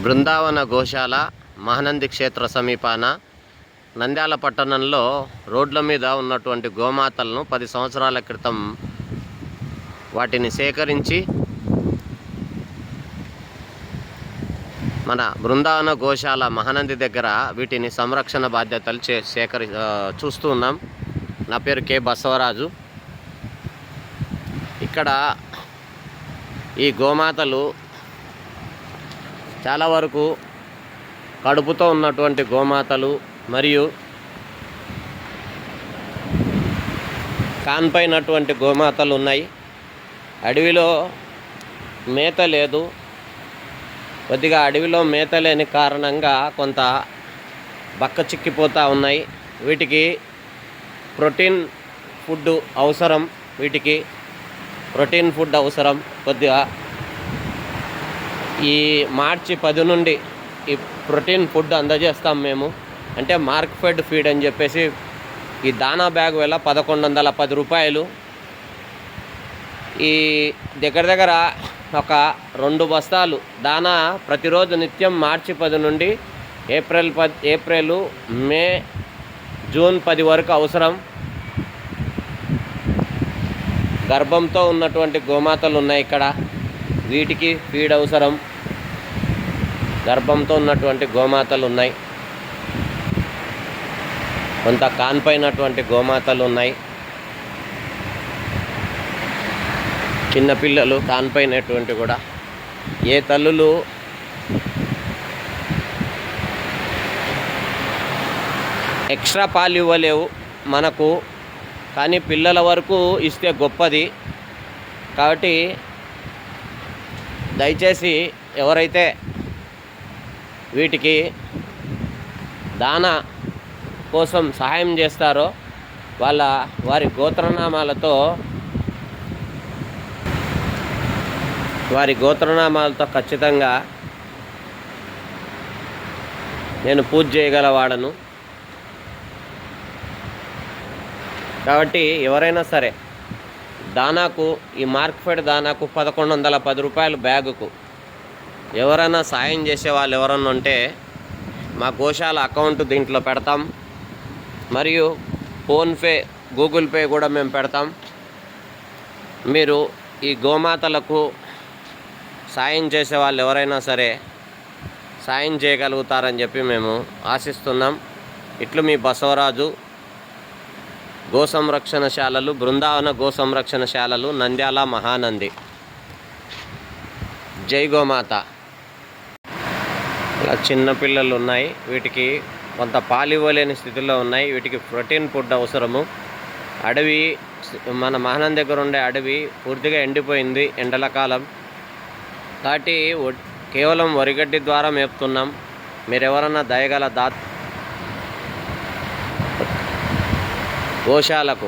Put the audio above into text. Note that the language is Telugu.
బృందావన గోశాల మహానంది క్షేత్ర సమీపాన నంద్యాల పట్టణంలో రోడ్ల మీద ఉన్నటువంటి గోమాతలను 10 సంవత్సరాల క్రితం వాటిని సేకరించి మన బృందావన గోశాల మహానంది దగ్గర వీటిని సంరక్షణ బాధ్యతలు చూస్తూ ఉన్నాం. నా పేరు కె బసవరాజు. ఇక్కడ ఈ గోమాతలు చాలా వరకు కడుపుతో ఉన్నటువంటి గోమాతలు మరియు కాన్పైనటువంటి గోమాతలు ఉన్నాయి. అడవిలో మేత లేదు. కొద్దిగా అడవిలో మేత లేని కారణంగా కొంత బక్క చిక్కిపోతూ ఉన్నాయి. వీటికి ప్రోటీన్ ఫుడ్ అవసరం. ప్రోటీన్ ఫుడ్ అవసరం. కొద్దిగా ఈ మార్చి 10 నుండి ఈ ప్రోటీన్ ఫుడ్ అందజేస్తాం మేము. అంటే మార్క్ ఫెడ్ ఫీడ్ అని చెప్పేసి ఈ దానా బ్యాగ్ వేళ 1110 రూపాయలు. ఈ దగ్గర ఒక 2 బస్తాలు దానా ప్రతిరోజు నిత్యం మార్చి 10 నుండి ఏప్రిల్, మే, జూన్ 10 వరకు అవసరం. గర్భంతో ఉన్నటువంటి గోమాతలు ఉన్నాయి ఇక్కడ. వీటికి ఫీడ్ అవసరం. గర్భంతో ఉన్నటువంటి గోమాతలు ఉన్నాయి. కొంత కాన్పైనటువంటి గోమాతలు ఉన్నాయి. చిన్నపిల్లలు కాన్పైనటువంటి కూడా. ఏ తల్లులు ఎక్స్ట్రా పాలు ఇవ్వలేవు మనకు, కానీ పిల్లల వరకు ఇస్తే గొప్పది. కాబట్టి దయచేసి ఎవరైతే వీటికి దానా కోసం సహాయం చేస్తారో వారి గోత్రనామాలతో ఖచ్చితంగా నేను పూజ చేయగలవాడను. కాబట్టి ఎవరైనా సరే దానాకు, ఈ మార్క్ఫెడ్ దానాకు 1110 రూపాయలు బ్యాగుకు ఎవరైనా సాయం చేసే వాళ్ళు ఎవరన్నా ఉంటే మా గోశాల అకౌంట్ దీంట్లో పెడతాం. మరియు ఫోన్పే, గూగుల్ పే కూడా మేము పెడతాం. మీరు ఈ గోమాతలకు సాయం చేసే వాళ్ళు ఎవరైనా సరే సాయం చేయగలుగుతారని చెప్పి మేము ఆశిస్తున్నాం. ఇట్లు మీ బసవరాజు. గో సంరక్షణశాలలు, బృందావన గో సంరక్షణశాలలు, నంద్యాల మహానంది. జై గోమాత. ఇలా చిన్నపిల్లలు ఉన్నాయి. వీటికి కొంత పాలివ్వలేని స్థితిలో ఉన్నాయి. వీటికి ప్రోటీన్ ఫుడ్ అవసరము. అడవి, మన మహానంది దగ్గర ఉండే అడవి పూర్తిగా ఎండిపోయింది ఎండల కాలం. కాబట్టి కేవలం వరిగడ్డి ద్వారా మేపుతున్నాం. మీరెవరన్నా దయగల గోశాలకు